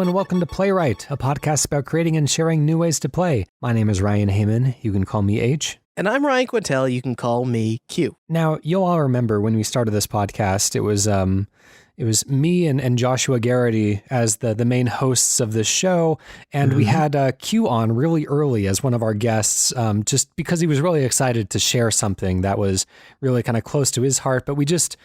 and welcome to Playwright, a podcast about creating and sharing new ways to play. My name is Ryan Hamann. You can call me H. And I'm Ryan Quintal. You can call me Q. Now, you'll all remember when we started this podcast, it was me and Joshua Garrity as the main hosts of this show, and we had Q on really early as one of our guests, just because he was really excited to share something that was really kind of close to his heart, but we just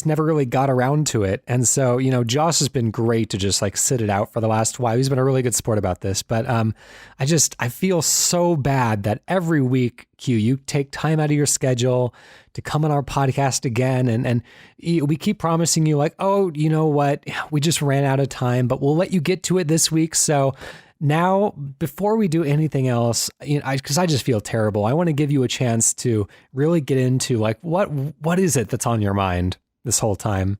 never really got around to it. And so, Josh has been great to just like sit it out for the last while. He's been a really good sport about this, but I feel so bad that every week, Q, you take time out of your schedule to come on our podcast again. And we keep promising you like, oh, you know what? We just ran out of time, but we'll let you get to it this week. So now, before we do anything else, because I just feel terrible, I want to give you a chance to really get into like, what is it that's on your mind this whole time?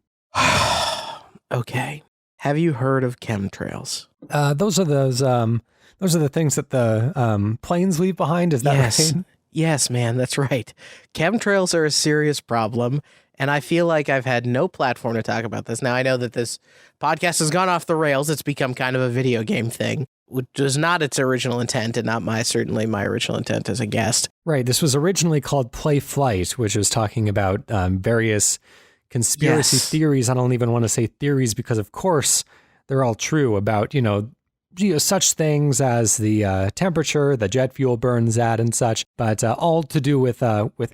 Okay. Have you heard of chemtrails? Those are the things that the planes leave behind. Is that right? Yes, man, that's right. Chemtrails are a serious problem, and I feel like I've had no platform to talk about this. Now, I know that this podcast has gone off the rails. It's become kind of a video game thing, which was not its original intent, and not certainly my original intent as a guest. Right. This was originally called Play Flight, which was talking about various conspiracy theories. I don't even want to say theories because, of course, they're all true about, such things as the temperature the jet fuel burns at and such, but all to do with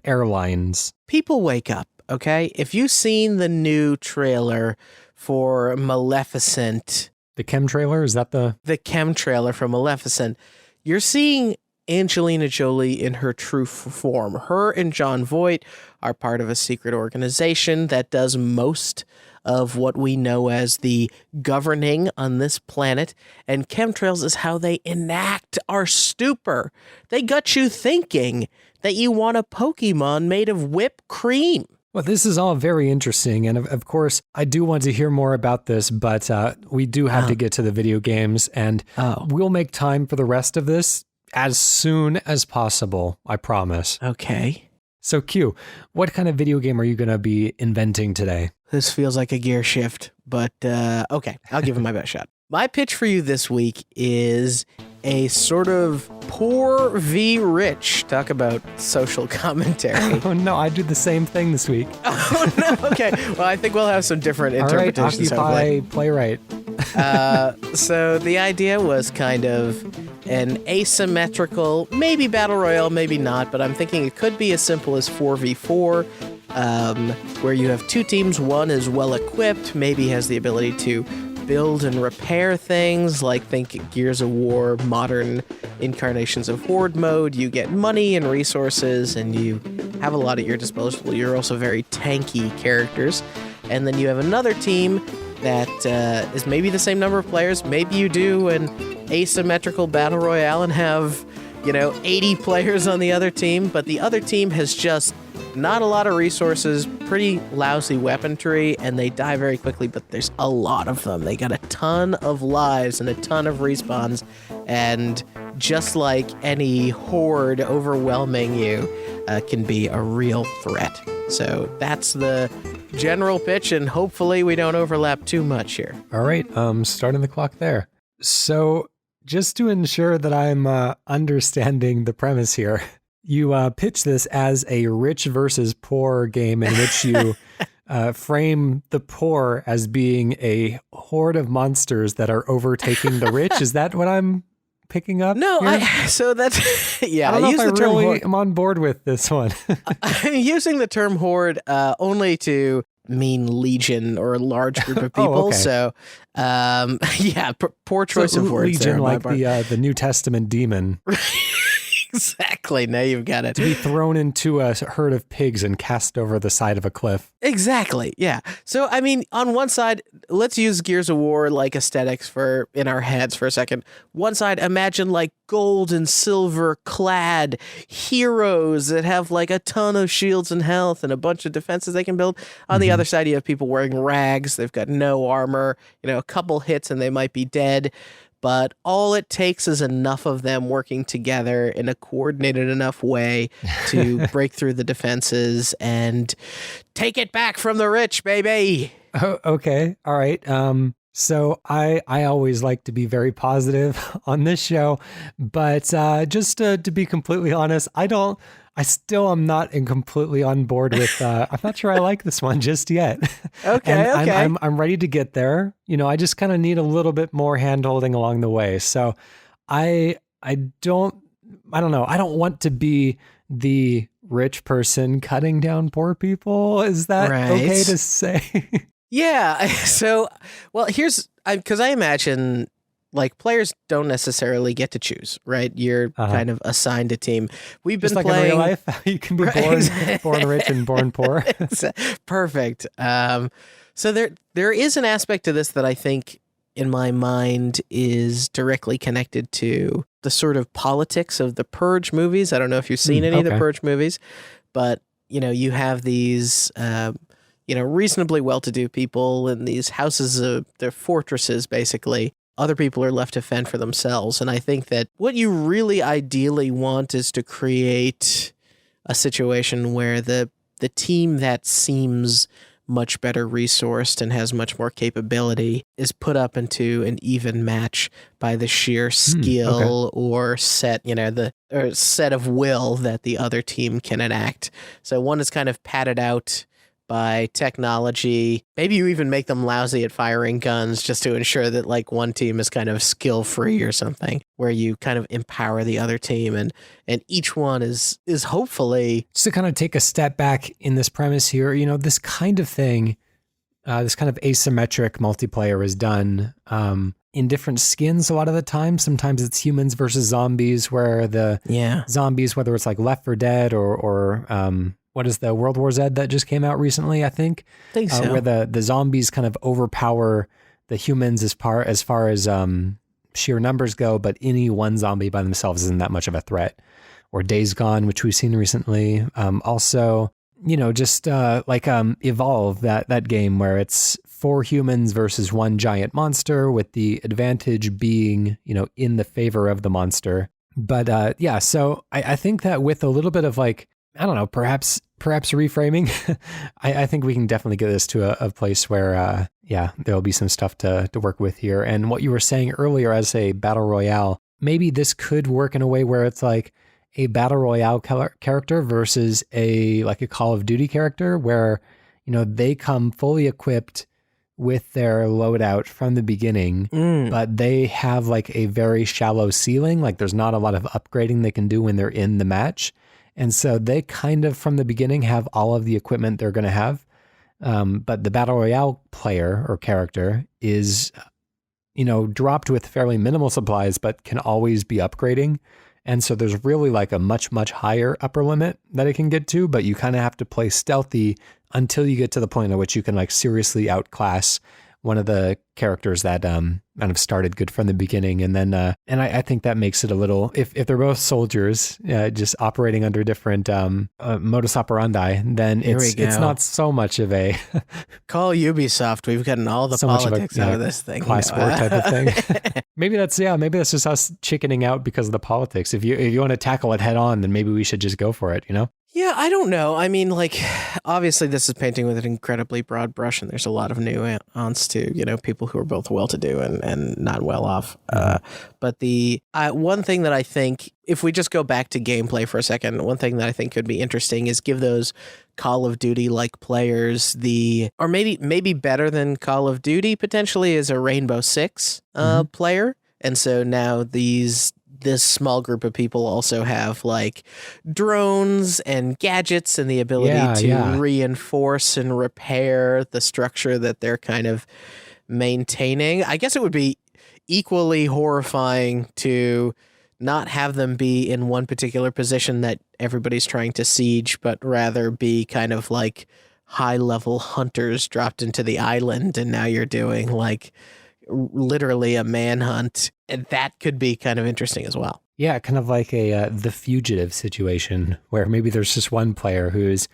airlines. People wake up, okay? If you've seen the new trailer for Maleficent... The chem trailer? Is that the chem trailer for Maleficent? You're seeing Angelina Jolie in her true form. Her and Jon Voight are part of a secret organization that does most of what we know as the governing on this planet, and chemtrails is how they enact our stupor. They got you thinking that you want a Pokemon made of whipped cream. Well, this is all very interesting, and of course, I do want to hear more about this, but we do have to get to the video games, and we'll make time for the rest of this as soon as possible, I promise. Okay. So, Q, what kind of video game are you going to be inventing today? This feels like a gear shift, but okay, I'll give it my best shot. My pitch for you this week is a sort of poor v rich. Talk about social commentary. Oh no, I do the same thing this week. Oh no, okay. Well, I think we'll have some different interpretations. All right, occupy Playwright. So the idea was kind of an asymmetrical, maybe battle royale, maybe not, but I'm thinking it could be as simple as 4v4, where you have two teams. One is well equipped, maybe has the ability to build and repair things, like think Gears of War, modern incarnations of Horde mode. You get money and resources, and you have a lot at your disposal. You're also very tanky characters. And then you have another team that is maybe the same number of players. Maybe you do an asymmetrical battle royale and have, 80 players on the other team, but the other team has just not a lot of resources, pretty lousy weaponry, and they die very quickly, but there's a lot of them. They got a ton of lives and a ton of respawns, and just like any horde overwhelming you can be a real threat. So that's the general pitch, and hopefully we don't overlap too much here. All right, starting the clock there. So just to ensure that I'm understanding the premise here, you pitch this as a rich versus poor game in which you frame the poor as being a horde of monsters that are overtaking the rich. Is that what I'm picking up? No, so that's, yeah. I don't know if I really am on board with this one. I'm using the term horde only to mean legion or a large group of people. Okay. So, poor choice of words. Legion, like the New Testament demon. Exactly. Now you've got it. To be thrown into a herd of pigs and cast over the side of a cliff. Exactly. Yeah. So, I mean, on one side, let's use Gears of War like aesthetics in our heads for a second. One side, imagine like gold and silver clad heroes that have like a ton of shields and health and a bunch of defenses they can build. On the other side, you have people wearing rags. They've got no armor, a couple hits and they might be dead. But all it takes is enough of them working together in a coordinated enough way to break through the defenses and take it back from the rich, baby. Oh, okay. All right. So I always like to be very positive on this show, but just to be completely honest, I still am not completely on board with. I'm not sure I like this one just yet. Okay, and okay. I'm ready to get there. I just kind of need a little bit more hand holding along the way. So I don't know. I don't want to be the rich person cutting down poor people. Is that okay to say? Yeah. So, well, because I imagine like players don't necessarily get to choose, right? You're kind of assigned a team. We've just been like playing in real life. You can be born rich and born poor. Perfect. So there is an aspect to this that I think in my mind is directly connected to the sort of politics of the Purge movies. I don't know if you've seen any of the Purge movies, but you have these reasonably well-to-do people in these houses, they're fortresses, basically. Other people are left to fend for themselves. And I think that what you really ideally want is to create a situation where the team that seems much better resourced and has much more capability is put up into an even match by the sheer skill or set of will that the other team can enact. So one is kind of padded out by technology. Maybe you even make them lousy at firing guns just to ensure that like one team is kind of skill free or something, where you kind of empower the other team and each one is hopefully. Just to kind of take a step back in this premise here, this kind of thing, this kind of asymmetric multiplayer is done in different skins a lot of the time. Sometimes it's humans versus zombies, where the zombies, whether it's like Left 4 Dead or what is the World War Z that just came out recently, I think so. Where the zombies kind of overpower the humans as far as sheer numbers go, but any one zombie by themselves isn't that much of a threat. Or Days Gone, which we've seen recently. Also, just like Evolve, that game where it's 4 humans versus 1 giant monster, with the advantage being, in the favor of the monster. But so I think that with a little bit of like, I don't know, perhaps reframing, I think we can definitely get this to a place where, there'll be some stuff to work with here. And what you were saying earlier as a battle royale, maybe this could work in a way where it's like a battle royale character versus a Call of Duty character, where, they come fully equipped with their loadout from the beginning, but they have like a very shallow ceiling. Like there's not a lot of upgrading they can do when they're in the match. And so they kind of, from the beginning, have all of the equipment they're going to have. But the Battle Royale player or character is, dropped with fairly minimal supplies, but can always be upgrading. And so there's really like a much, much higher upper limit that it can get to, but you kind of have to play stealthy until you get to the point at which you can like seriously outclass one of the characters that kind of started good from the beginning. And then and I think that makes it a little, if they're both soldiers just operating under different modus operandi, then it's not so much of a call Ubisoft. We've gotten all the politics out of this thing. Class war type of thing. Maybe that's just us chickening out because of the politics. If you want to tackle it head on, then maybe we should just go for it, Yeah, I don't know. I mean, like, obviously this is painting with an incredibly broad brush, and there's a lot of nuance to, people who are both well-to-do and not well off. But the one thing that I think, if we just go back to gameplay for a second, one thing that I think could be interesting is give those Call of Duty-like players or maybe better than Call of Duty potentially is a Rainbow Six player. And so now this small group of people also have like drones and gadgets and the ability to reinforce and repair the structure that they're kind of maintaining. I guess it would be equally horrifying to not have them be in one particular position that everybody's trying to siege, but rather be kind of like high-level hunters dropped into the island, and now you're doing like literally a manhunt, and that could be kind of interesting as well. Yeah, kind of like a The Fugitive situation, where maybe there's just one player who's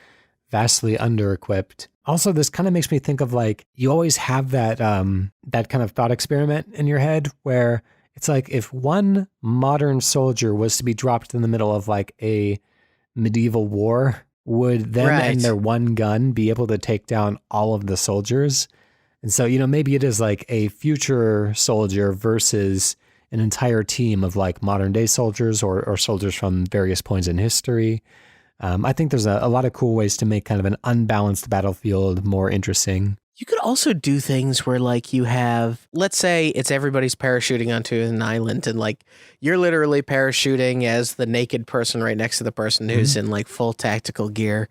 vastly under-equipped. Also, this kind of makes me think of like, you always have that that kind of thought experiment in your head where it's like, if one modern soldier was to be dropped in the middle of like a medieval war, would them and their one gun be able to take down all of the soldiers? And so, maybe it is like a future soldier versus an entire team of like modern day soldiers or soldiers from various points in history. I think there's a lot of cool ways to make kind of an unbalanced battlefield more interesting. You could also do things where like you have, let's say it's everybody's parachuting onto an island and like you're literally parachuting as the naked person right next to the person who's in like full tactical gear.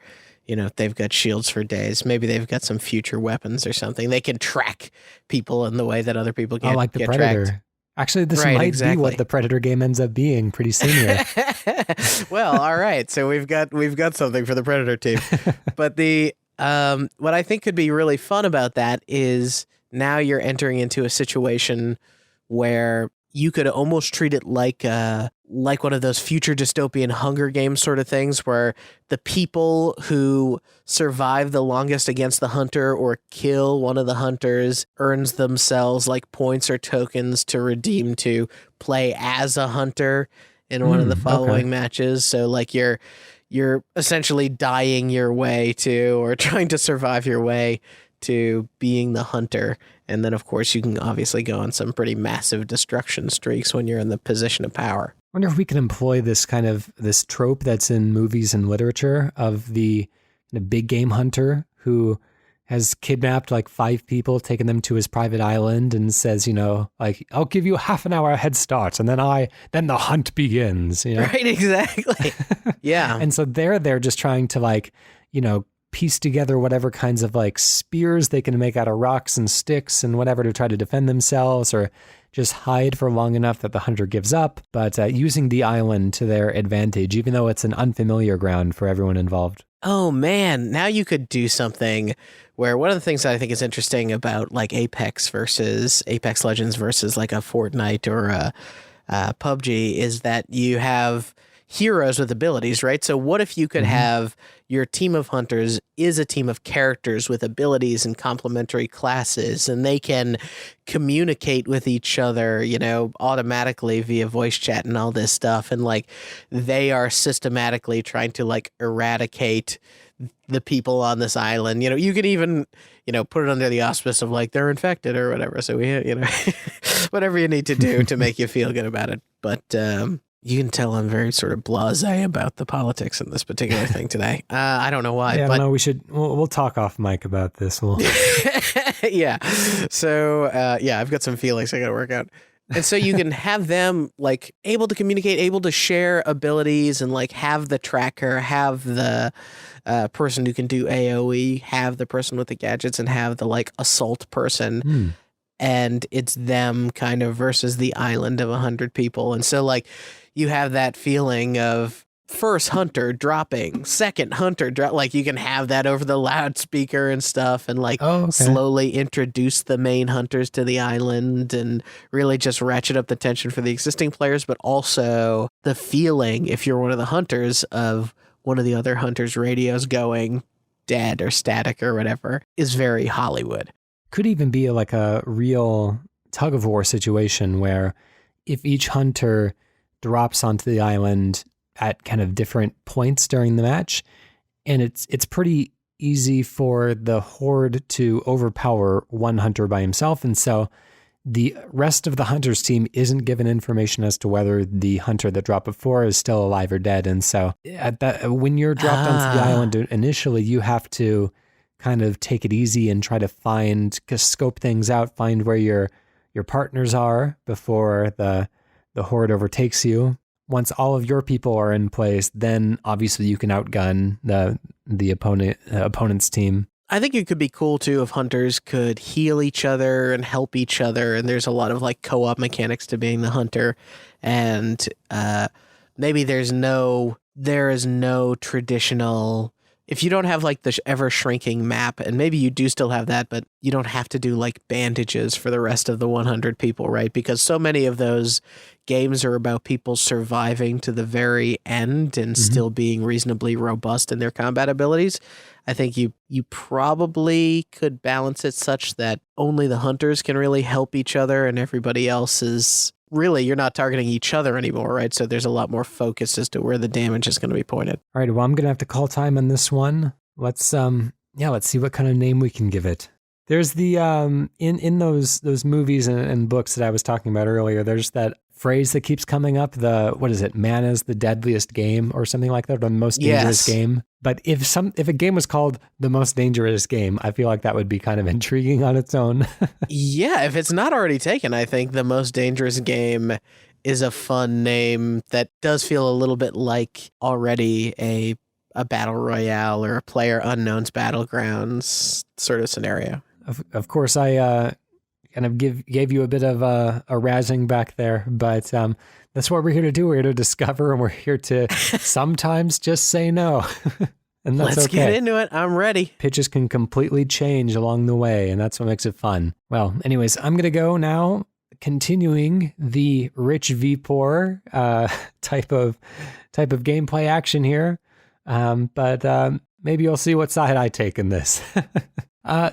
They've got shields for days. Maybe they've got some future weapons or something. They can track people in the way that other people can't. Like the Predator. Tracked. Actually, this might be what the Predator game ends up being pretty soon here. Well, all right. So we've got something for the Predator team. But what I think could be really fun about that is now you're entering into a situation where you could almost treat it like one of those future dystopian Hunger Games sort of things where the people who survive the longest against the hunter or kill one of the hunters earns themselves like points or tokens to redeem to play as a hunter in one of the following matches. So like you're essentially dying your way to, or trying to survive your way to being the hunter. And then, of course, you can obviously go on some pretty massive destruction streaks when you're in the position of power. I wonder if we can employ this trope that's in movies and literature of the big game hunter who has kidnapped like 5 people, taken them to his private island and says, like, I'll give you half an hour head start. And then the hunt begins. Right, exactly. Yeah. And so they're just trying to like, piece together whatever kinds of like spears they can make out of rocks and sticks and whatever to try to defend themselves or just hide for long enough that the hunter gives up, but using the island to their advantage, even though it's an unfamiliar ground for everyone involved. Oh man, now you could do something where one of the things that I think is interesting about like Apex Legends versus like a Fortnite or a PUBG is that you have heroes with abilities, right? So what if you could have your team of hunters is a team of characters with abilities and complementary classes, and they can communicate with each other, automatically via voice chat and all this stuff. And like they are systematically trying to like eradicate the people on this island. You could even, put it under the auspice of like they're infected or whatever. So we, whatever you need to do to make you feel good about it. But you can tell I'm very sort of blasé about the politics in this particular thing today. I don't know why. Yeah, but... no, we'll talk off mic about this. Yeah. So, I've got some feelings I got to work out. And so you can have them like able to communicate, able to share abilities and like have the tracker, have the person who can do AoE, have the person with the gadgets and have the like assault person. And it's them kind of versus the island of 100 people. And so like you have that feeling of first hunter dropping, second hunter drop. Like you can have that over the loudspeaker and stuff and like slowly introduce the main hunters to the island and really just ratchet up the tension for the existing players. But also the feeling, if you're one of the hunters, of one of the other hunters' radios going dead or static or whatever is very Hollywood. Could even be like a real tug of war situation where if each hunter drops onto the island at kind of different points during the match, and it's pretty easy for the horde to overpower one hunter by himself, and so the rest of the hunter's team isn't given information as to whether the hunter that dropped before is still alive or dead. And so when you're dropped onto the island initially, you have to kind of take it easy and try to scope things out, find where your partners are before the horde overtakes you. Once all of your people are in place, then obviously you can outgun the opponent's team. I think it could be cool too if hunters could heal each other and help each other, and there's a lot of like co-op mechanics to being the hunter, and maybe there is no traditional. If you don't have like the ever shrinking map, and maybe you do still have that, but you don't have to do like bandages for the rest of the 100 people, right? Because so many of those games are about people surviving to the very end and still being reasonably robust in their combat abilities. I think you probably could balance it such that only the hunters can really help each other and everybody else is really, you're not targeting each other anymore, right? So there's a lot more focus as to where the damage is going to be pointed. All right, well, I'm going to have to call time on this one. Let's see what kind of name we can give it. There's the in those movies and books that I was talking about earlier, there's that phrase that keeps coming up, what is it? Man is the deadliest game or something like that, or the most dangerous game. But if a game was called the most dangerous game, I feel like that would be kind of intriguing on its own. Yeah, if it's not already taken, I think the most dangerous game is a fun name that does feel a little bit like already a battle royale or a player unknown's battlegrounds sort of scenario. Of course, I kind of gave you a bit of a razzing back there, but that's what we're here to do. We're here to discover, and we're here to sometimes just say no. And that's Let's okay. get into it. I'm ready. Pitches can completely change along the way, and that's what makes it fun. Well, anyways, I'm going to go now, continuing the rich v poor type of gameplay action here. But maybe you'll see what side I take in this.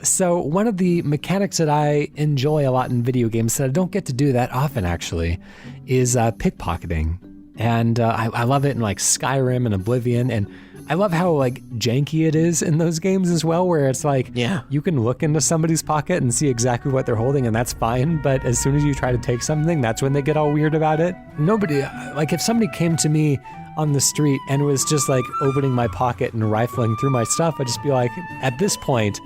So one of the mechanics that I enjoy a lot in video games that I don't get to do that often actually is pickpocketing. And I love it in like Skyrim and Oblivion, and I love how like janky it is in those games as well, where it's like, you can look into somebody's pocket and see exactly what they're holding, and that's fine. But as soon as you try to take something, that's when they get all weird about it. Nobody, like if somebody came to me on the street and was just like opening my pocket and rifling through my stuff, I'd just be like, at this point,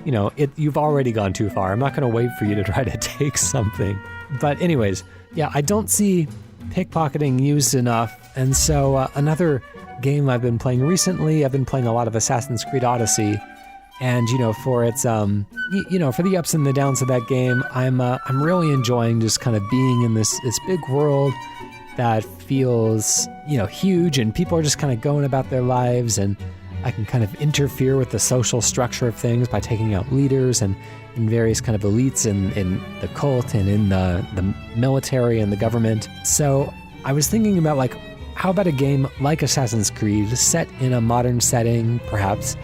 you've already gone too far. I'm not going to wait for you to try to take something. But anyways, I don't see pickpocketing used enough. And so another game I've been playing recently, I've been playing a lot of Assassin's Creed Odyssey. And, for its, for the ups and the downs of that game, I'm really enjoying just kind of being in this big world that feels, huge, and people are just kind of going about their lives, and I can kind of interfere with the social structure of things by taking out leaders and various kind of elites in the cult and in the military and the government. So I was thinking about like, how about a game like Assassin's Creed set in a modern setting, perhaps,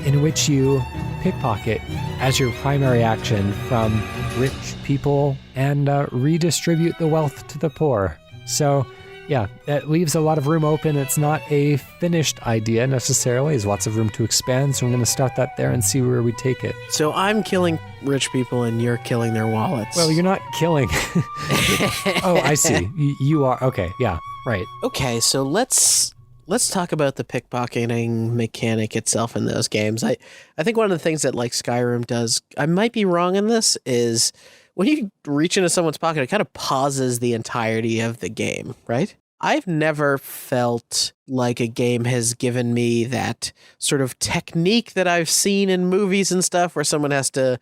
in which you pickpocket as your primary action from rich people and redistribute the wealth to the poor. So that leaves a lot of room open. It's not a finished idea necessarily. There's lots of room to expand, so I'm going to start that there and see where we take it. So I'm killing rich people and you're killing their wallets. Well, you're not killing. Oh, I see. You are. Okay, yeah, right. Okay, so let's talk about the pickpocketing mechanic itself in those games. I think one of the things that like Skyrim does, I might be wrong in this, is when you reach into someone's pocket, it kind of pauses the entirety of the game, right? I've never felt like a game has given me that sort of technique that I've seen in movies and stuff where someone has to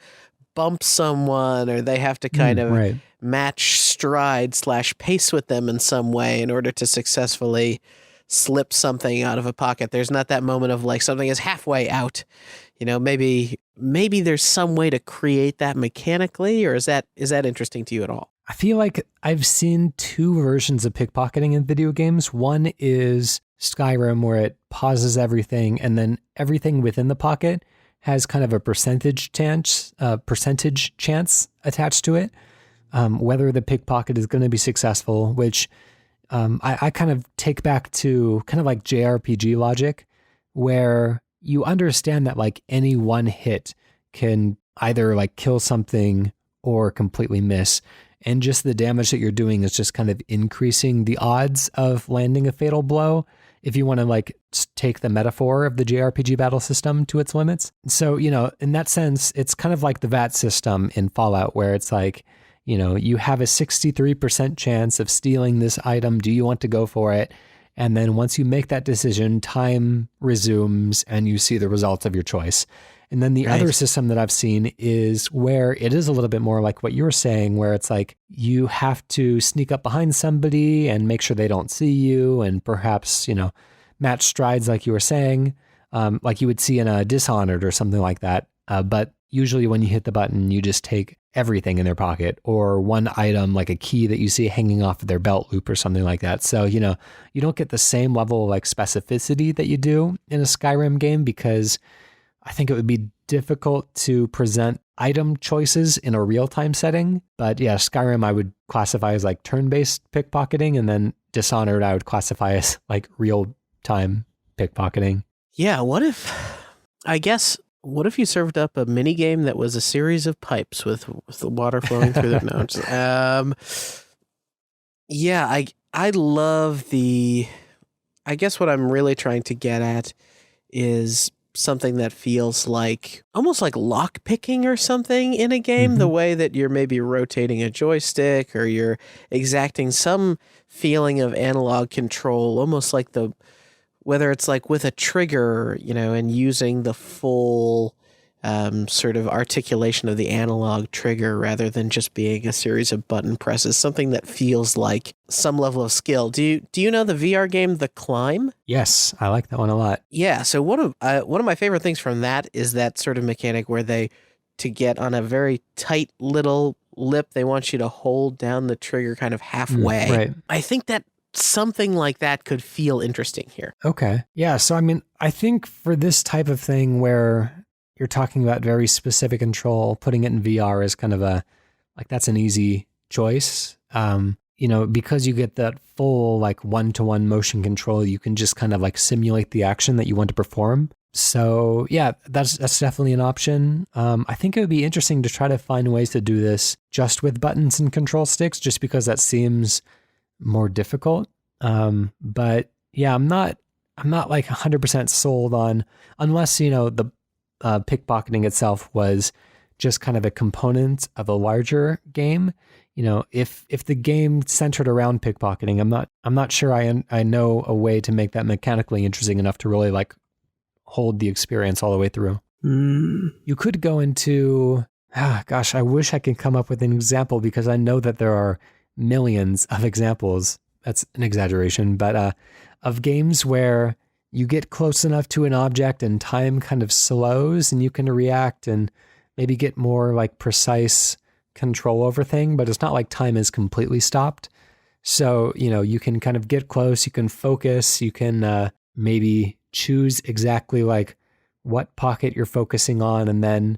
bump someone or they have to kind of match stride / pace with them in some way in order to successfully slip something out of a pocket. There's not that moment of like something is halfway out. Maybe there's some way to create that mechanically, or is that interesting to you at all? I feel like I've seen two versions of pickpocketing in video games. One is Skyrim, where it pauses everything, and then everything within the pocket has kind of a percentage chance attached to it, whether the pickpocket is going to be successful, which I kind of take back to kind of like JRPG logic, where you understand that like any one hit can either like kill something or completely miss. And just the damage that you're doing is just kind of increasing the odds of landing a fatal blow, if you want to like take the metaphor of the JRPG battle system to its limits. So, in that sense, it's kind of like the VAT system in Fallout, where it's like, you have a 63% chance of stealing this item. Do you want to go for it? And then once you make that decision, time resumes and you see the results of your choice. And then the other system that I've seen is where it is a little bit more like what you were saying, where it's like you have to sneak up behind somebody and make sure they don't see you, and perhaps, match strides like you were saying, like you would see in a Dishonored or something like that. But usually when you hit the button, you just take everything in their pocket, or one item like a key that you see hanging off of their belt loop or something like that. So, you don't get the same level of like specificity that you do in a Skyrim game, because I think it would be difficult to present item choices in a real-time setting. But yeah, Skyrim I would classify as like turn-based pickpocketing, and then Dishonored I would classify as like real-time pickpocketing. Yeah, what if, I guess What if you served up a mini game that was a series of pipes with the water flowing through them? No, yeah, I love the. I guess what I'm really trying to get at is something that feels like almost like lock picking or something in a game, the way that you're maybe rotating a joystick or you're exacting some feeling of analog control, almost like whether it's like with a trigger, and using the full sort of articulation of the analog trigger rather than just being a series of button presses, something that feels like some level of skill. Do you know the VR game The Climb? Yes, I like that one a lot. Yeah, so one of my favorite things from that is that sort of mechanic where to get on a very tight little lip, they want you to hold down the trigger kind of halfway. Right. I think that something like that could feel interesting here. Okay. Yeah, so I mean, I think for this type of thing where you're talking about very specific control, putting it in VR is kind of that's an easy choice. Because you get that full one-to-one motion control, you can just kind of simulate the action that you want to perform. So yeah, that's definitely an option. I think it would be interesting to try to find ways to do this just with buttons and control sticks, just because that seems more difficult. But yeah, I'm not 100% sold on, unless, the pickpocketing itself was just kind of a component of a larger game. If the game centered around pickpocketing, I'm not sure I know a way to make that mechanically interesting enough to really hold the experience all the way through. You could go into, I wish I could come up with an example, because I know that there are millions of examples. That's an exaggeration, but of games where you get close enough to an object and time kind of slows and you can react and maybe get more precise control over thing, but it's not like time is completely stopped. So, you can kind of get close, you can focus, you can maybe choose exactly what pocket you're focusing on, and then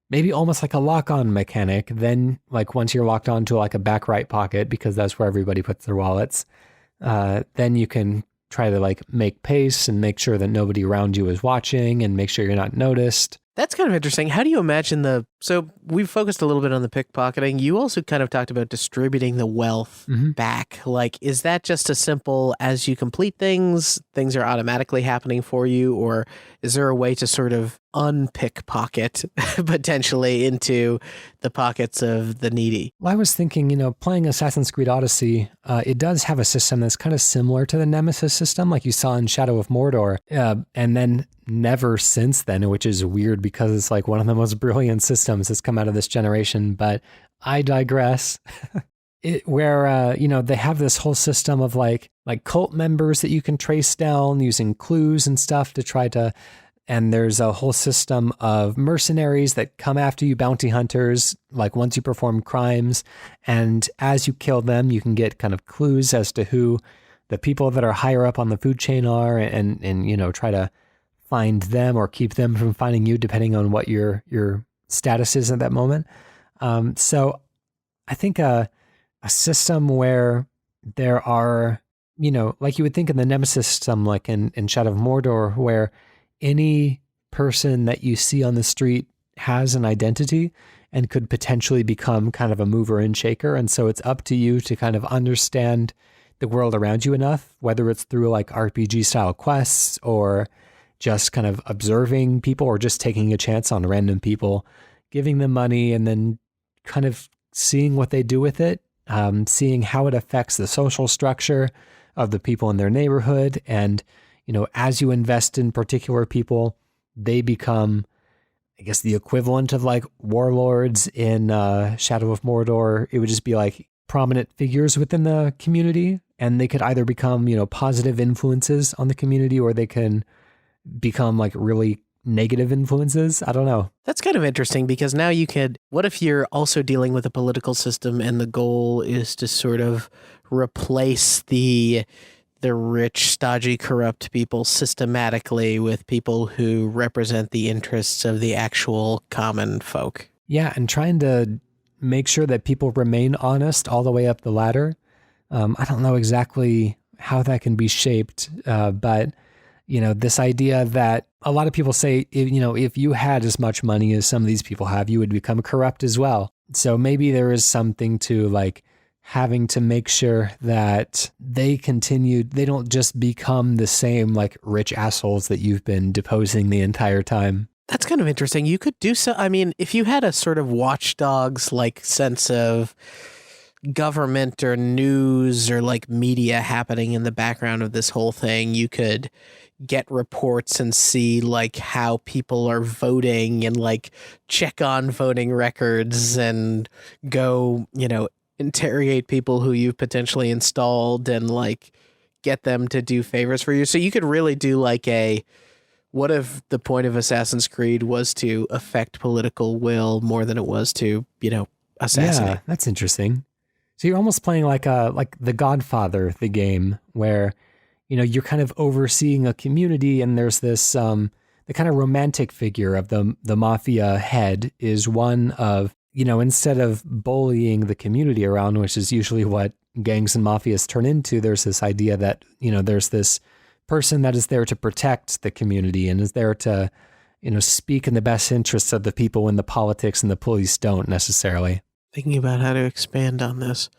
maybe almost like a lock-on mechanic. Then once you're locked onto a back right pocket, because that's where everybody puts their wallets, then you can try to make pace and make sure that nobody around you is watching and make sure you're not noticed. That's kind of interesting. How do you imagine so we've focused a little bit on the pickpocketing. You also kind of talked about distributing the wealth back. Is that just as simple as you complete things are automatically happening for you? Or is there a way to sort of unpickpocket potentially into the pockets of the needy? Well, I was thinking, playing Assassin's Creed Odyssey, it does have a system that's kind of similar to the Nemesis system, like you saw in Shadow of Mordor. And then never since then, which is weird because it's one of the most brilliant systems that's come out of this generation, but I digress. Where they have this whole system of like cult members that you can trace down using clues and stuff to try to, and there's a whole system of mercenaries that come after you, bounty hunters, once you perform crimes, and as you kill them, you can get kind of clues as to who the people that are higher up on the food chain are, and try to find them or keep them from finding you, depending on what your status is at that moment. So I think a system where there are, like you would think in the Nemesis system, like in Shadow of Mordor, where any person that you see on the street has an identity and could potentially become kind of a mover and shaker. And so it's up to you to kind of understand the world around you enough, whether it's through RPG style quests or just kind of observing people or just taking a chance on random people, giving them money and then kind of seeing what they do with it, seeing how it affects the social structure of the people in their neighborhood. And, as you invest in particular people, they become, I guess, the equivalent of warlords in Shadow of Mordor. It would just be prominent figures within the community, and they could either become, positive influences on the community, or they can become really negative influences. I don't know. That's kind of interesting, because now what if you're also dealing with a political system and the goal is to sort of replace the rich, stodgy, corrupt people systematically with people who represent the interests of the actual common folk? Yeah, and trying to make sure that people remain honest all the way up the ladder. I don't know exactly how that can be shaped, but this idea that a lot of people say, if you had as much money as some of these people have, you would become corrupt as well. So maybe there is something to like having to make sure that they don't just become the same like rich assholes that you've been deposing the entire time. That's kind of interesting. You could do so. I mean, if you had a sort of watchdogs like sense of government or news or like media happening in the background of this whole thing, you could get reports and see like how people are voting and like check on voting records and go, interrogate people who you've potentially installed and like get them to do favors for you. So you could really do like what if the point of Assassin's Creed was to affect political will more than it was to, assassinate? Yeah, that's interesting. So you're almost playing like The Godfather, the game, where, you're kind of overseeing a community, and there's this the kind of romantic figure of the mafia head is one of, instead of bullying the community around, which is usually what gangs and mafias turn into, there's this idea that, there's this person that is there to protect the community and is there to, speak in the best interests of the people when the politics and the police don't necessarily. Thinking about how to expand on this,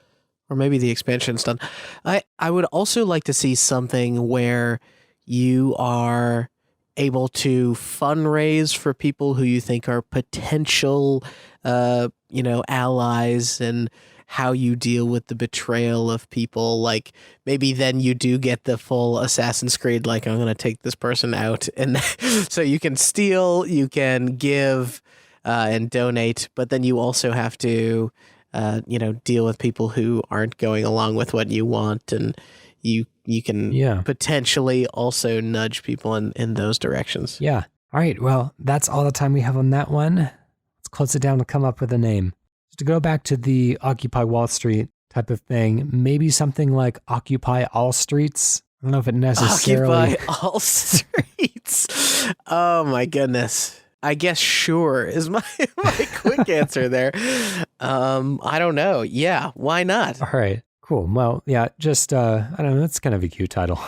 or maybe the expansion's done. I would also like to see something where you are able to fundraise for people who you think are potential, allies, and how you deal with the betrayal of people. Like maybe then you do get the full Assassin's Creed, like I'm going to take this person out. And so you can steal, you can give, and donate, but then you also have to, deal with people who aren't going along with what you want, and you can potentially also nudge people in those directions. Yeah. All right. Well, that's all the time we have on that one. Let's close it down and come up with a name. To go back to the Occupy Wall Street type of thing, maybe something like Occupy All Streets. I don't know if it necessarily... Occupy All Streets. Oh my goodness. I guess sure is my quick answer there. I don't know. Yeah, why not? All right, cool. Well, yeah, just, I don't know, that's kind of a cute title.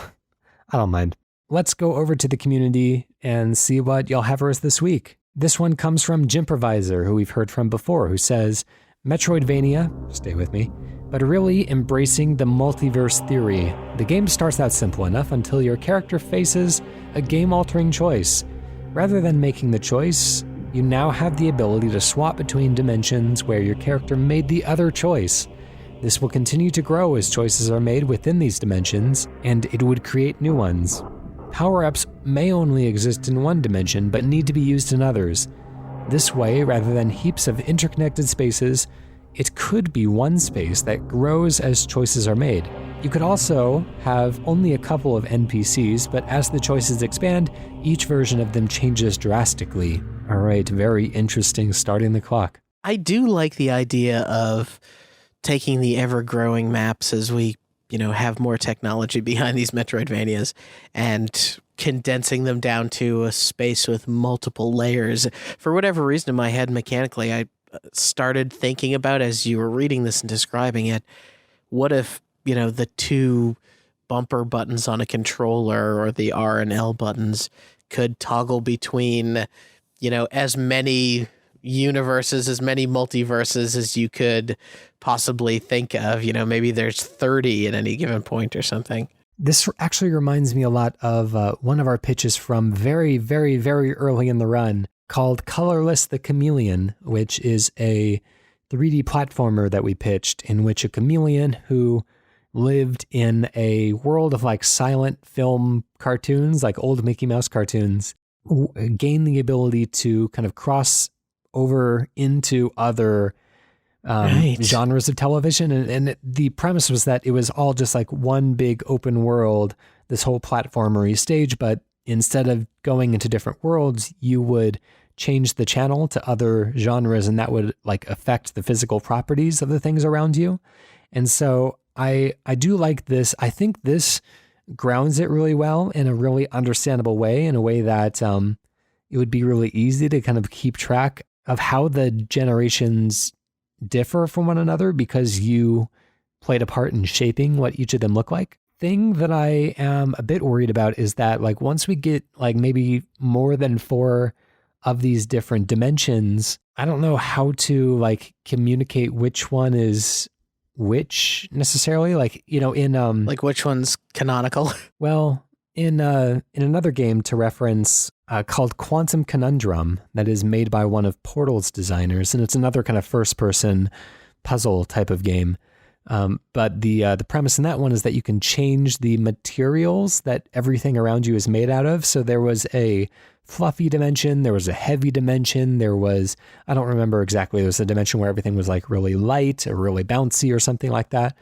I don't mind. Let's go over to the community and see what y'all have for us this week. This one comes from Jimproviser, who we've heard from before, who says, Metroidvania, stay with me, but really embracing the multiverse theory. The game starts out simple enough until your character faces a game-altering choice. Rather than making the choice, you now have the ability to swap between dimensions where your character made the other choice. This will continue to grow as choices are made within these dimensions, and it would create new ones. Power-ups may only exist in one dimension, but need to be used in others. This way, rather than heaps of interconnected spaces, it could be one space that grows as choices are made. You could also have only a couple of NPCs, but as the choices expand, each version of them changes drastically. All right, very interesting, starting the clock. I do like the idea of taking the ever-growing maps as we, have more technology behind these Metroidvanias and condensing them down to a space with multiple layers. For whatever reason in my head, mechanically, I started thinking about, as you were reading this and describing it, what if, the two bumper buttons on a controller or the R and L buttons could toggle between, as many universes, as many multiverses as you could possibly think of. Maybe there's 30 at any given point or something. This actually reminds me a lot of one of our pitches from very, very, very early in the run called Colorless the Chameleon, which is a 3D platformer that we pitched in which a chameleon who lived in a world of like silent film cartoons, like old Mickey Mouse cartoons, gained the ability to kind of cross over into other genres of television. And the premise was that it was all just like one big open world, this whole platformery stage, but instead of going into different worlds, you would change the channel to other genres, and that would like affect the physical properties of the things around you. And so I do like this. I think this grounds it really well in a really understandable way, in a way that it would be really easy to kind of keep track of how the generations differ from one another because you played a part in shaping what each of them look like. thing that I am a bit worried about is that like once we get like maybe more than 4 of these different dimensions, I don't know how to like communicate which one is which necessarily. Like, you know, in Like which one's canonical? well, in another game to reference called Quantum Conundrum that is made by one of Portal's designers, and it's another kind of first-person puzzle type of game. But the premise in that one is that you can change the materials that everything around you is made out of. So there was a fluffy dimension, there was a heavy dimension, there was, I don't remember exactly, there was a dimension where everything was like really light or really bouncy or something like that.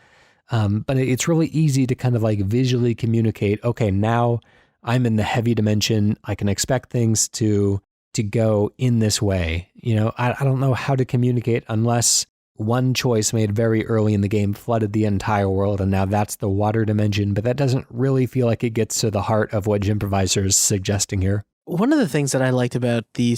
But it's really easy to kind of like visually communicate, okay, now I'm in the heavy dimension. I can expect things to go in this way. You know, I don't know how to communicate unless one choice made very early in the game flooded the entire world, and now that's the water dimension. But that doesn't really feel like it gets to the heart of what Jimproviser is suggesting here. One of the things that I liked about the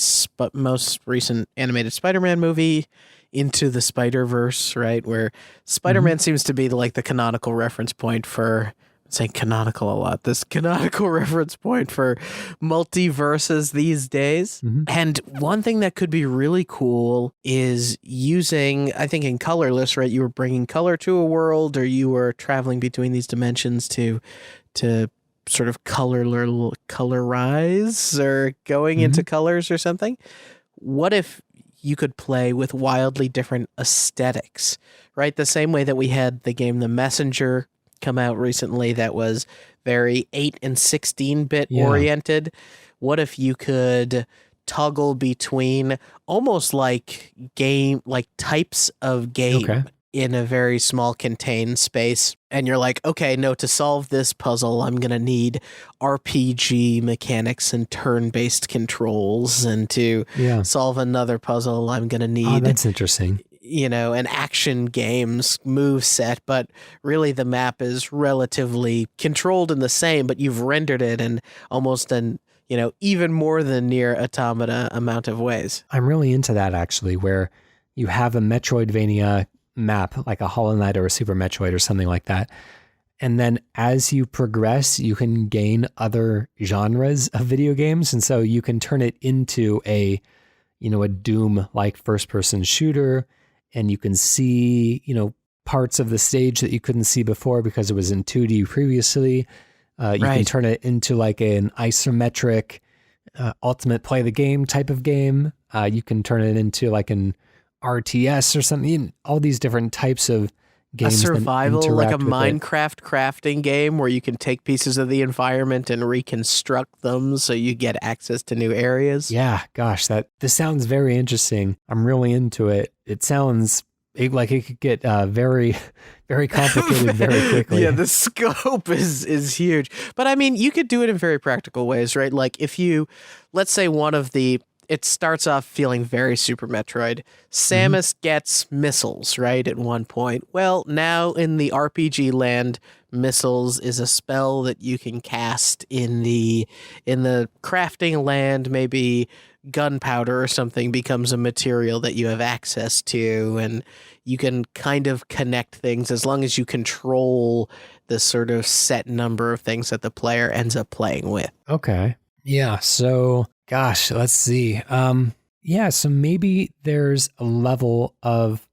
most recent animated Spider-Man movie, Into the Spider-Verse, right, where Spider-Man seems to be like the canonical reference point for, I'm saying canonical a lot, this canonical reference point for multiverses these days. And one thing that could be really cool is using, I think in Colorless, right, you were bringing color to a world, or you were traveling between these dimensions to sort of colorize or going into colors or something. What if you could play with wildly different aesthetics, right? The same way that we had the game The Messenger come out recently that was very 8 and 16-bit oriented. What if you could toggle between almost like types of game in a very small contained space? And you're like, okay, no, to solve this puzzle, I'm going to need RPG mechanics and turn-based controls. And to solve another puzzle, I'm going to need... that's interesting. You know, an action game's move set, but really the map is relatively controlled and the same, but you've rendered it in almost an, you know, even more than near automata amount of ways. I'm really into that, actually, where you have a Metroidvania map, like a Hollow Knight or a Super Metroid or something like that. And then as you progress, you can gain other genres of video games. And so you can turn it into a Doom-like first-person shooter, and you can see, you know, parts of the stage that you couldn't see before because it was in 2D previously. You can turn it into like an isometric ultimate play the game type of game. You can turn it into like an RTS or something. All these different types of games. A survival, like a Minecraft crafting game where you can take pieces of the environment and reconstruct them so you get access to new areas. Yeah, gosh, this sounds very interesting. I'm really into it. It sounds like it could get very, very complicated very quickly. Yeah, the scope is huge. But I mean, you could do it in very practical ways, right? Like if you, let's say it starts off feeling very Super Metroid. Samus gets missiles, right, at one point. Well, now in the RPG land, missiles is a spell that you can cast in the crafting land. Maybe gunpowder or something becomes a material that you have access to, and you can kind of connect things as long as you control the sort of set number of things that the player ends up playing with. Okay. Yeah, so... gosh, let's see. So maybe there's a level of...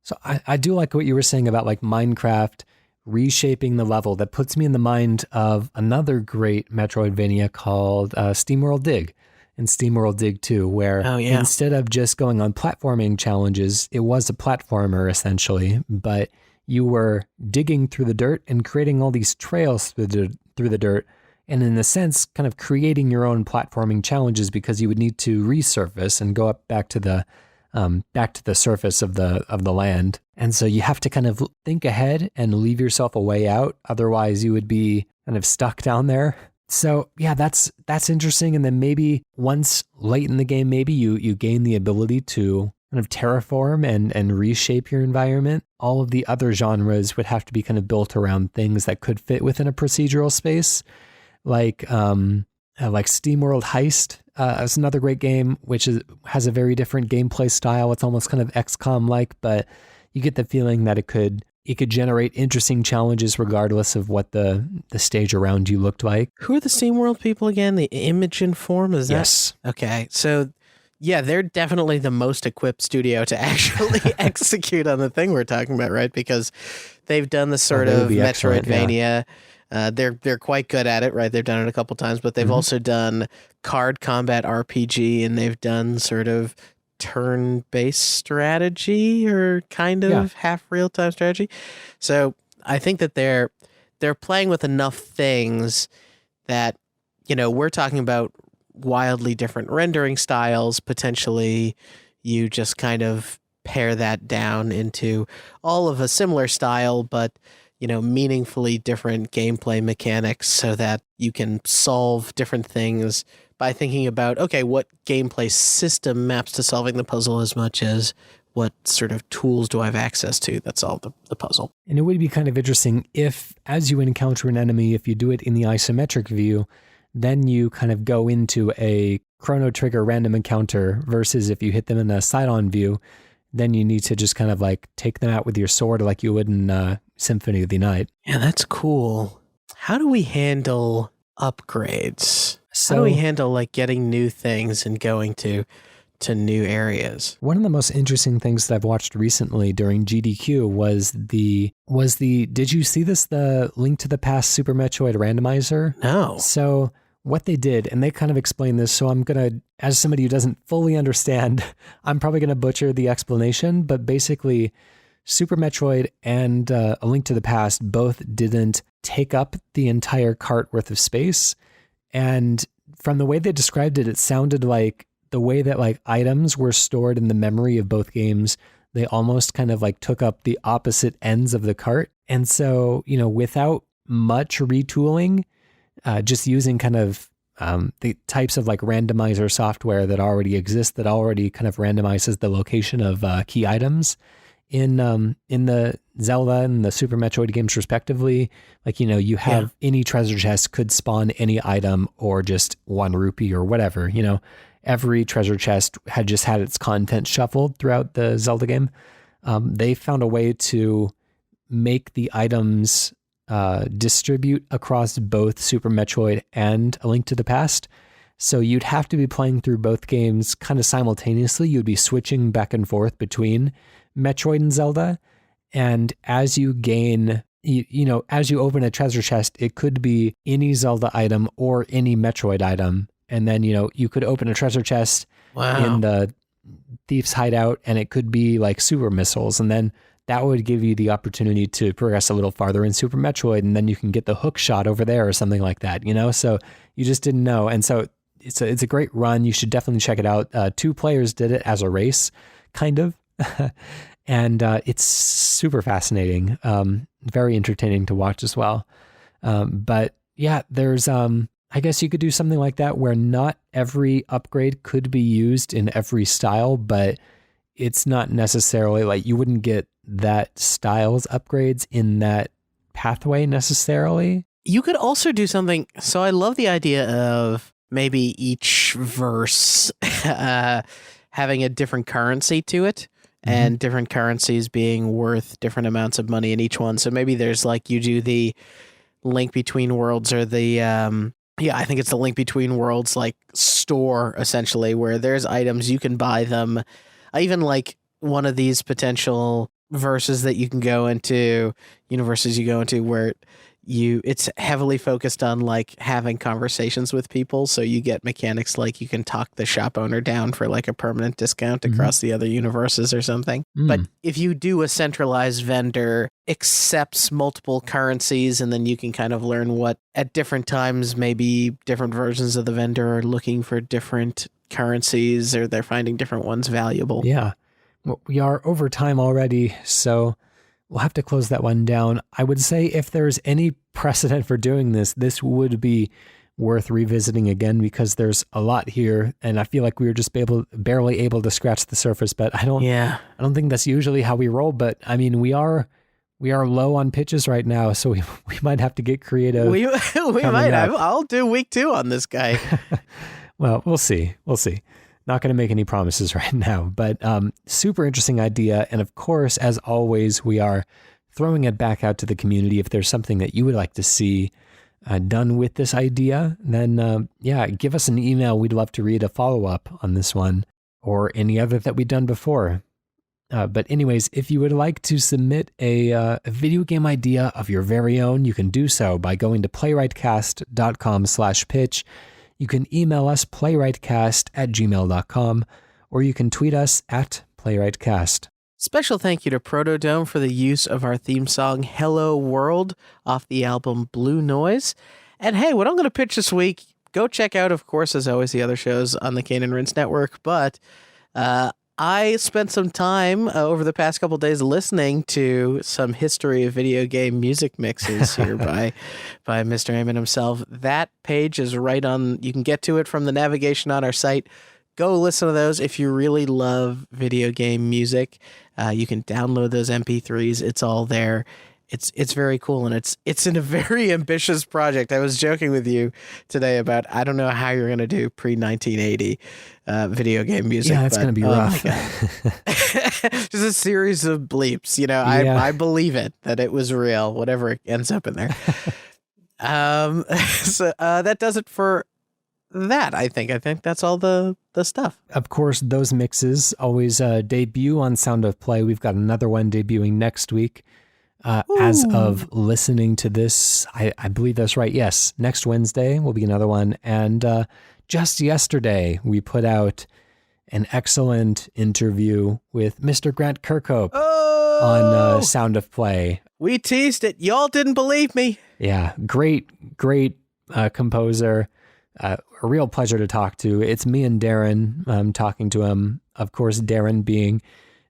So I do like what you were saying about like Minecraft reshaping the level. That puts me in the mind of another great Metroidvania called SteamWorld Dig and SteamWorld Dig 2, where instead of just going on platforming challenges, it was a platformer essentially, but you were digging through the dirt and creating all these trails through the dirt. And in a sense, kind of creating your own platforming challenges because you would need to resurface and go up back to the surface of the land. And so you have to kind of think ahead and leave yourself a way out. Otherwise, you would be kind of stuck down there. So yeah, that's interesting. And then maybe once late in the game, maybe you gain the ability to kind of terraform and reshape your environment. All of the other genres would have to be kind of built around things that could fit within a procedural space. Like SteamWorld Heist is another great game, which has a very different gameplay style. It's almost kind of XCOM-like, but you get the feeling that it could it could generate interesting challenges regardless of what the stage around you looked like. Who are the SteamWorld people again? The Imogen Form? Is that? Yes. Okay. So, yeah, they're definitely the most equipped studio to actually execute on the thing we're talking about, right? Because they've done the sort of Metroidvania. Yeah. They're quite good at it, right? They've done it a couple times, but they've also done card combat RPG, and they've done sort of turn-based strategy or kind of half real-time strategy. So I think that they're playing with enough things that, we're talking about wildly different rendering styles. Potentially you just kind of pare that down into all of a similar style, but meaningfully different gameplay mechanics so that you can solve different things by thinking about, okay, what gameplay system maps to solving the puzzle as much as what sort of tools do I have access to that solve the puzzle. And it would be kind of interesting if, as you encounter an enemy, if you do it in the isometric view, then you kind of go into a Chrono Trigger random encounter versus if you hit them in a side-on view, then you need to just kind of like take them out with your sword like you would in Symphony of the Night. Yeah, that's cool. How do we handle upgrades? So, how do we handle like getting new things and going to new areas? One of the most interesting things that I've watched recently during GDQ was did you see this, the Link to the Past Super Metroid randomizer? No. So what they did, and they kind of explained this, so I'm going to, as somebody who doesn't fully understand, I'm probably going to butcher the explanation, but basically Super Metroid and A Link to the Past both didn't take up the entire cart worth of space. And from the way they described it, it sounded like the way that like items were stored in the memory of both games, they almost kind of like took up the opposite ends of the cart. And so, without much retooling, just using kind of the types of like randomizer software that already exist, that already kind of randomizes the location of key items in the Zelda and the Super Metroid games respectively. Like, you have any treasure chest could spawn any item or just 1 rupee or whatever, every treasure chest had just had its content shuffled throughout the Zelda game. They found a way to make the items distribute across both Super Metroid and A Link to the Past. So you'd have to be playing through both games kind of simultaneously. You'd be switching back and forth between Metroid and Zelda. And as you gain, as you open a treasure chest, it could be any Zelda item or any Metroid item. And then, you could open a treasure chest in the thief's hideout and it could be like super missiles. And then that would give you the opportunity to progress a little farther in Super Metroid. And then you can get the hook shot over there or something like that, so you just didn't know. And so it's a great run. You should definitely check it out. 2 players did it as a race, kind of. And it's super fascinating. Very entertaining to watch as well. But yeah, there's, I guess you could do something like that where not every upgrade could be used in every style, but it's not necessarily like you wouldn't get that style's upgrades in that pathway necessarily. You could also do something. So I love the idea of maybe each verse having a different currency to it. And different currencies being worth different amounts of money in each one. So maybe there's like you do the Link Between Worlds or the I think it's the Link Between Worlds like store essentially, where there's items you can buy them. I even like one of these potential verses that you can go into, universes you go into where it's heavily focused on like having conversations with people. So you get mechanics like you can talk the shop owner down for like a permanent discount across the other universes or something. But if you do a centralized vendor accepts multiple currencies, and then you can kind of learn what at different times, maybe different versions of the vendor are looking for different currencies or they're finding different ones valuable. Yeah. Well, we are over time already, so we'll have to close that one down. I would say if there's any precedent for doing this, this would be worth revisiting again because there's a lot here, and I feel like we were just barely able to scratch the surface. But I don't think that's usually how we roll. But I mean, we are low on pitches right now, so we might have to get creative. We might. I'll do week 2 on this guy. Well, we'll see. Not going to make any promises right now, but super interesting idea. And of course, as always, we are throwing it back out to the community. If there's something that you would like to see done with this idea, then give us an email. We'd love to read a follow-up on this one or any other that we've done before. But anyways, if you would like to submit a video game idea of your very own, you can do so by going to playwrightcast.com/pitch. You can email us playwrightcast@gmail.com, or you can tweet us at playwrightcast. Special thank you to PROTODOME for the use of our theme song, Hello World, off the album Blue Noise. And hey, what I'm going to pitch this week, go check out, of course, as always, the other shows on the Kane and Rince Network. But I spent some time over the past couple of days listening to some history of video game music mixes here by Mr. Hamann himself. That page is right on. You can get to it from the navigation on our site. Go listen to those if you really love video game music. You can download those MP3s. It's all there. It's very cool, and it's in a very ambitious project. I was joking with you today about I don't know how you're going to do pre-1980 video game music. Yeah, it's going to be rough. Just a series of bleeps. You know, I believe it, that it was real, whatever ends up in there. So that does it for that, I think that's all the stuff. Of course, those mixes always debut on Sound of Play. We've got another one debuting next week. As of listening to this, I believe that's right. Yes, next Wednesday will be another one. And just yesterday, we put out an excellent interview with Mr. Grant Kirkhope on Sound of Play. We teased it. Y'all didn't believe me. Yeah, great composer. A real pleasure to talk to. It's me and Darren talking to him. Of course, Darren being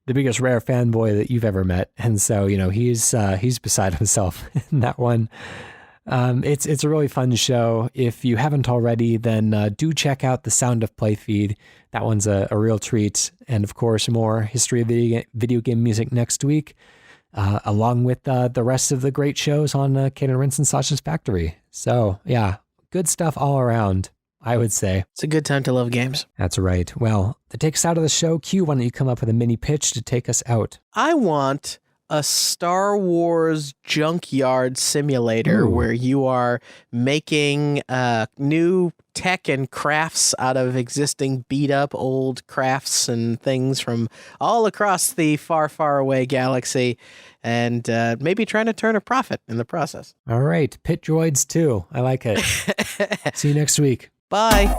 the biggest Rare fanboy that you've ever met. And so, you know, he's beside himself in that one. It's a really fun show. If you haven't already, then do check out the Sound of Play feed. That one's a real treat. And of course, more history of video game music next week, along with the rest of the great shows on Kane and Rince and Sasha's Factory. So yeah, good stuff all around, I would say. It's a good time to love games. That's right. Well, to take us out of the show, Q, why don't you come up with a mini pitch to take us out? I want a Star Wars junkyard simulator where you are making new tech and crafts out of existing beat up old crafts and things from all across the far, far away galaxy, and maybe trying to turn a profit in the process. All right. Pit droids too. I like it. See you next week. Bye.